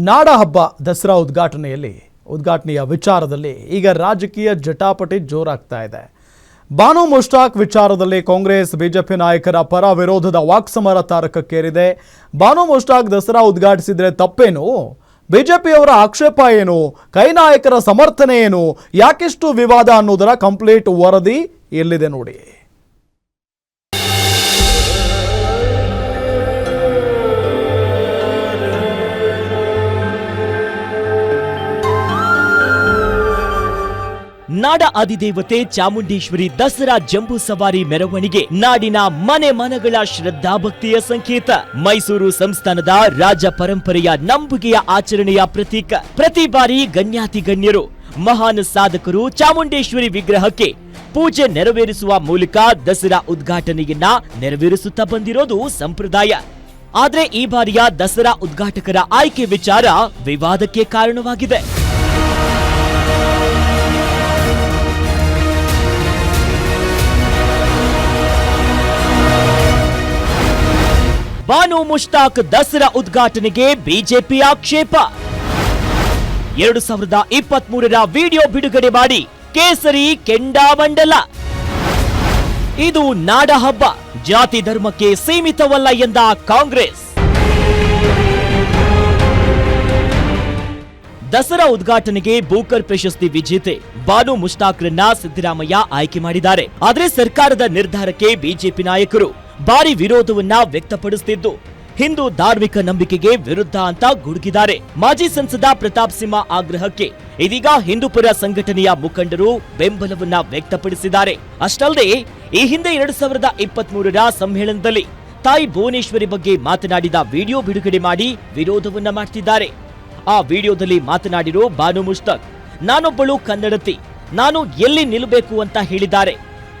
ನಾಡ ಹಬ್ಬ ದಸರಾ ಉದ್ಘಾಟನೆಯ ವಿಚಾರದಲ್ಲಿ ಈಗ ರಾಜಕೀಯ ಜಟಾಪಟಿ ಜೋರಾಗ್ತಾ ಇದೆ. ಬಾನು ಮುಷ್ತಾಕ್ ವಿಚಾರದಲ್ಲಿ ಕಾಂಗ್ರೆಸ್ ಬಿಜೆಪಿ ನಾಯಕರ ಪರ ವಿರೋಧದ ವಾಕ್ಸಮರ ತಾರಕಕ್ಕೇರಿದೆ. ಬಾನು ಮುಷ್ತಾಕ್ ದಸರಾ ಉದ್ಘಾಟಿಸಿದ್ರೆ ತಪ್ಪೇನು? ಬಿಜೆಪಿಯವರ ಆಕ್ಷೇಪ ಏನು? ಕೈ ನಾಯಕರ ಸಮರ್ಥನೆ ಏನು? ಯಾಕಿಷ್ಟು ವಿವಾದ ಅನ್ನೋದರ ಕಂಪ್ಲೀಟ್ ವರದಿ ಎಲ್ಲಿದೆ ನೋಡಿ. ನಾಡ ಅಧಿದೇವತೆ ಚಾಮುಂಡೇಶ್ವರಿ ದಸರಾ ಜಂಬೂ ಸವಾರಿ ಮೆರವಣಿಗೆ ನಾಡಿನ ಮನೆ ಮನಗಳ ಶ್ರದ್ಧಾಭಕ್ತಿಯ ಸಂಕೇತ. ಮೈಸೂರು ಸಂಸ್ಥಾನದ ರಾಜ ಪರಂಪರೆಯ ನಂಬುಗೆಯ ಆಚರಣೆಯ ಪ್ರತೀಕ. ಪ್ರತಿ ಬಾರಿ ಗಣ್ಯಾತಿ ಗಣ್ಯರು ಮಹಾನ್ ಸಾಧಕರು ಚಾಮುಂಡೇಶ್ವರಿ ವಿಗ್ರಹಕ್ಕೆ ಪೂಜೆ ನೆರವೇರಿಸುವ ಮೂಲಕ ದಸರಾ ಉದ್ಘಾಟನೆಯನ್ನ ನೆರವೇರಿಸುತ್ತಾ ಬಂದಿರೋದು ಸಂಪ್ರದಾಯ. ಆದ್ರೆ ಈ ಬಾರಿಯ ದಸರಾ ಉದ್ಘಾಟಕರ ಆಯ್ಕೆ ವಿಚಾರ ವಿವಾದಕ್ಕೆ ಕಾರಣವಾಗಿದೆ. ಬಾನು ಮುಷ್ತಾಕ್ ದಸರಾ ಉದ್ಘಾಟನೆಗೆ ಬಿಜೆಪಿ ಆಕ್ಷೇಪ. 2023ರ ವಿಡಿಯೋ ಬಿಡುಗಡೆ ಮಾಡಿ ಕೇಸರಿ ಕೆಂಡಾಮಂಡಲ. ಇದು ನಾಡ ಹಬ್ಬ, ಜಾತಿ ಧರ್ಮಕ್ಕೆ ಸೀಮಿತವಲ್ಲ ಎಂದ ಕಾಂಗ್ರೆಸ್. ದಸರಾ ಉದ್ಘಾಟನೆಗೆ ಬೂಕರ್ ಪ್ರಶಸ್ತಿ ವಿಜೇತೆ ಬಾನು ಮುಷ್ತಾಕ್ರನ್ನ ಸಿದ್ದರಾಮಯ್ಯ ಆಯ್ಕೆ ಮಾಡಿದ್ದಾರೆ. ಆದರೆ ಸರ್ಕಾರದ ನಿರ್ಧಾರಕ್ಕೆ ಬಿಜೆಪಿ ನಾಯಕರು ಭಾರಿ ವಿರೋಧವನ್ನ ವ್ಯಕ್ತಪಡಿಸುತ್ತಿದ್ದು ಹಿಂದೂ ಧಾರ್ಮಿಕ ನಂಬಿಕೆಗೆ ವಿರುದ್ಧ ಅಂತ ಗುಡುಗಿದ್ದಾರೆ. ಮಾಜಿ ಸಂಸದ ಪ್ರತಾಪ್ ಸಿಂಹ ಆಗ್ರಹಕ್ಕೆ ಇದೀಗ ಹಿಂದೂಪರ ಸಂಘಟನೆಯ ಮುಖಂಡರು ಬೆಂಬಲವನ್ನ ವ್ಯಕ್ತಪಡಿಸಿದ್ದಾರೆ. ಅಷ್ಟಲ್ಲದೆ ಈ ಹಿಂದೆ 2023ರ ಸಮ್ಮೇಳನದಲ್ಲಿ ತಾಯಿ ಭುವನೇಶ್ವರಿ ಬಗ್ಗೆ ಮಾತನಾಡಿದ ವಿಡಿಯೋ ಬಿಡುಗಡೆ ಮಾಡಿ ವಿರೋಧವನ್ನ ಮಾಡ್ತಿದ್ದಾರೆ. ಆ ವಿಡಿಯೋದಲ್ಲಿ ಮಾತನಾಡಿರೋ ಬಾನು ಮುಷ್ತಾಕ್, ನಾನೊಬ್ಬಳು ಕನ್ನಡತಿ, ನಾನು ಎಲ್ಲಿ ನಿಲ್ಲಬೇಕು ಅಂತ ಹೇಳಿದ್ದಾರೆ.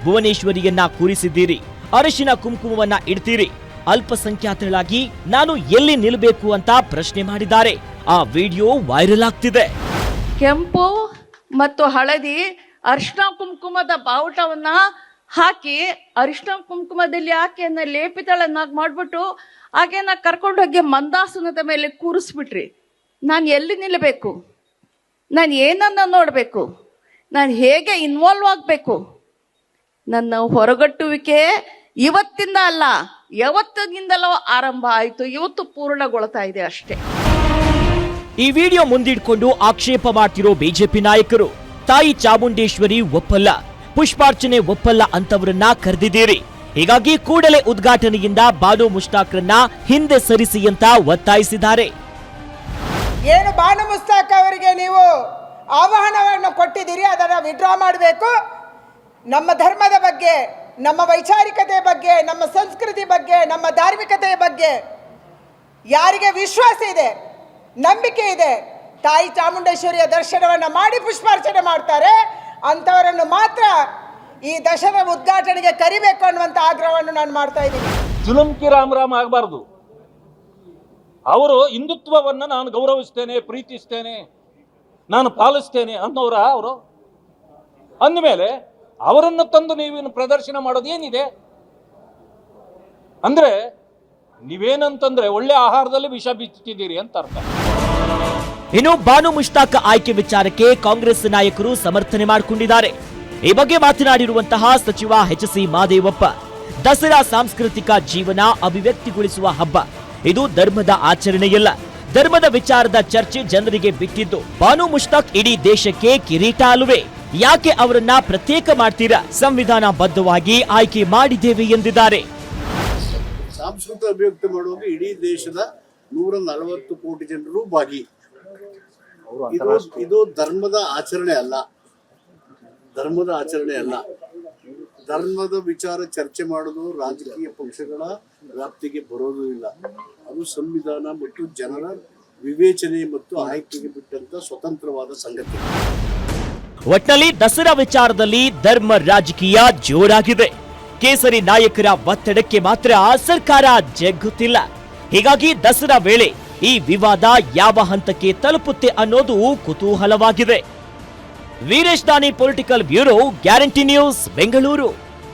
ಭುವನೇಶ್ವರಿಯನ್ನ ಕೂರಿಸಿದ್ದೀರಿ, ಅರಿಶಿನ ಕುಂಕುಮವನ್ನ ಇಡ್ತೀರಿ, ಅಲ್ಪಸಂಖ್ಯಾತರಾಗಿ ನಾನು ಎಲ್ಲಿ ನಿಲ್ಲಬೇಕು ಅಂತ ಪ್ರಶ್ನೆ ಮಾಡಿದ್ದಾರೆ. ಆ ವಿಡಿಯೋ ವೈರಲ್ ಆಗ್ತಿದೆ. ಕೆಂಪು ಮತ್ತು ಹಳದಿ ಅರಿಶಿನ ಕುಂಕುಮದ ಬಾವುಟವನ್ನ ಹಾಕಿ ಅರಿಶಿನ ಕುಂಕುಮದಲ್ಲಿ ಆಕೆಯನ್ನ ಲೇಪಿತಳನ್ನಾಗಿ ಮಾಡ್ಬಿಟ್ಟು ಆಕೆಯನ್ನ ಕರ್ಕೊಂಡೋಗಿ ಮಂದಾಸನದ ಮೇಲೆ ಕೂರಿಸ್ಬಿಟ್ರಿ. ನಾನು ಎಲ್ಲಿ ನಿಲ್ಲಬೇಕು? ನಾನು ಏನನ್ನ ನೋಡಬೇಕು? ನಾನು ಹೇಗೆ ಇನ್ವಾಲ್ವ್ ಆಗಬೇಕು? ನನ್ನ ಹೊರಗಟ್ಟುವಿಕೆ ಇವತ್ತಿಂದ ಅಲ್ಲ, ಯಾವತ್ತಿನಿಂದಲೋ ಆರಂಭ ಆಯಿತು, ಇವತ್ತು ಪೂರ್ಣಗೊಳ್ತಾ ಇದೆ ಅಷ್ಟೇ. ಈ ವಿಡಿಯೋ ಮುಂದಿಟ್ಕೊಂಡು ಆಕ್ಷೇಪ ಮಾಡ್ತಿರೋ ಬಿಜೆಪಿ ನಾಯಕರು ತಾಯಿ ಚಾಮುಂಡೇಶ್ವರಿ ಒಪ್ಪಲ್ಲ, ಪುಷ್ಪಾರ್ಚನೆ ಒಪ್ಪಲ್ಲ ಅಂತವರನ್ನ ಕರೆದಿದ್ದೀರಿ. ಹೀಗಾಗಿ ಕೂಡಲೇ ಉದ್ಘಾಟನೆಯಿಂದ ಬಾನು ಮುಷ್ತಾಕ್ರನ್ನ ಹಿಂದೆ ಸರಿಸಿ ಅಂತ ಒತ್ತಾಯಿಸಿದ್ದಾರೆ. ಏನು ಬಾನು ಮುಷ್ತಾಕ್ ಅವರಿಗೆ ನೀವು ಆಹ್ವಾನವನ್ನು ಕೊಟ್ಟಿದ್ದೀರಿ, ಅದನ್ನು ವಿಡ್ರಾ ಮಾಡಬೇಕು. ನಮ್ಮ ಧರ್ಮದ ಬಗ್ಗೆ, ನಮ್ಮ ವೈಚಾರಿಕತೆ ಬಗ್ಗೆ, ನಮ್ಮ ಸಂಸ್ಕೃತಿ ಬಗ್ಗೆ, ನಮ್ಮ ಧಾರ್ಮಿಕತೆಯ ಬಗ್ಗೆ ಯಾರಿಗೆ ವಿಶ್ವಾಸ ಇದೆ, ನಂಬಿಕೆ ಇದೆ, ತಾಯಿ ಚಾಮುಂಡೇಶ್ವರಿಯ ದರ್ಶನವನ್ನು ಮಾಡಿ ಪುಷ್ಪಾರ್ಚನೆ ಮಾಡ್ತಾರೆ, ಅಂಥವರನ್ನು ಮಾತ್ರ ಈ ದಸರಾ ಉದ್ಘಾಟನೆಗೆ ಕರಿಬೇಕು ಅನ್ನುವಂಥ ಆಗ್ರಹವನ್ನು ನಾನು ಮಾಡ್ತಾ ಇದ್ದೀನಿ. ಜುಲುಮ್ಕಿ ರಾಮರಾಮ್ ಆಗಬಾರ್ದು. ಅವರು ಹಿಂದುತ್ವವನ್ನು ನಾನು ಗೌರವಿಸ್ತೇನೆ, ಪ್ರೀತಿಸ್ತೇನೆ, ನಾನು ಪಾಲಿಸ್ತೇನೆ ಅನ್ನೋರ ಅವರು ಅಂದಮೇಲೆ ಅವರನ್ನು ತಂದು ನೀವೇನು ಪ್ರದರ್ಶನ ಮಾಡೋದು ಏನಿದೆ? ಅಂದ್ರೆ ನೀವೇನಂತಂದ್ರೆ ಒಳ್ಳೆ ಆಹಾರದಲ್ಲಿ ವಿಷ ಬಿತ್ತಿದ್ದೀರಿ ಅಂತ ಅರ್ಥ. ಇನ್ನು ಬಾನು ಮುಷ್ತಾಕ್ ಆಯ್ಕೆ ವಿಚಾರಕ್ಕೆ ಕಾಂಗ್ರೆಸ್ ನಾಯಕರು ಸಮರ್ಥನೆ ಮಾಡಿಕೊಂಡಿದ್ದಾರೆ. ಈ ಬಗ್ಗೆ ಮಾತನಾಡಿರುವಂತಹ ಸಚಿವ ಎಚ್.ಸಿ. ಮಹದೇವಪ್ಪ, ದಸರಾ ಸಾಂಸ್ಕೃತಿಕ ಜೀವನ ಅಭಿವ್ಯಕ್ತಿಗೊಳಿಸುವ ಹಬ್ಬ, ಇದು ಧರ್ಮದ ಆಚರಣೆಯಲ್ಲ. ಧರ್ಮದ ವಿಚಾರದ ಚರ್ಚೆ ಜನರಿಗೆ ಬಿಟ್ಟಿದ್ದು. ಬಾನು ಮುಷ್ತಾಕ್ ಇಡೀ ದೇಶಕ್ಕೆ ಕಿರೀಟ ಅಲ್ಲವೇ? ಯಾಕೆ ಅವರನ್ನ ಪ್ರತ್ಯೇಕ ಮಾಡ್ತೀರಾ? ಸಂವಿಧಾನ ಬದ್ಧವಾಗಿ ಆಯ್ಕೆ ಮಾಡಿದ್ದೇವೆ ಎಂದಿದ್ದಾರೆ. ಸಾಂಸ್ಕೃತಿಕ ಅಭಿವ್ಯಕ್ತಿ ಮಾಡುವಾಗ ಇಡೀ ದೇಶದ 140 ಕೋಟಿ ಜನರು ಭಾಗಿ. ಇದು ಧರ್ಮದ ಆಚರಣೆ ಅಲ್ಲ, ಧರ್ಮದ ಆಚರಣೆ ಅಲ್ಲ. ಧರ್ಮದ ವಿಚಾರ ಚರ್ಚೆ ಮಾಡೋದು ರಾಜಕೀಯ ಪಕ್ಷಗಳ ವ್ಯಾಪ್ತಿಗೆ ಬರೋದು ಇಲ್ಲ. ಅದು ಸಂವಿಧಾನ ಮತ್ತು ಜನರ ವಿವೇಚನೆ ಮತ್ತು ಆಯ್ಕೆಗೆ ಬಿಟ್ಟಂತ ಸ್ವತಂತ್ರವಾದ ಸಂಗತಿ. ಒಟ್ನಲ್ಲಿ ದಸರಾ ವಿಚಾರದಲ್ಲಿ ಧರ್ಮ ರಾಜಕೀಯ ಜೋರಾಗಿದೆ. ಕೇಸರಿ ನಾಯಕರ ಒತ್ತಡಕ್ಕೆ ಮಾತ್ರ ಸರ್ಕಾರ ಜಗ್ಗುತ್ತಿಲ್ಲ. ಹೀಗಾಗಿ ದಸರಾ ವೇಳೆ ಈ ವಿವಾದ ಯಾವ ಹಂತಕ್ಕೆ ತಲುಪುತ್ತೆ ಅನ್ನೋದು ಕುತೂಹಲವಾಗಿದೆ. ವೀರೇಶ್ ದಾನಿ, political bureau, guarantee news, Bengaluru.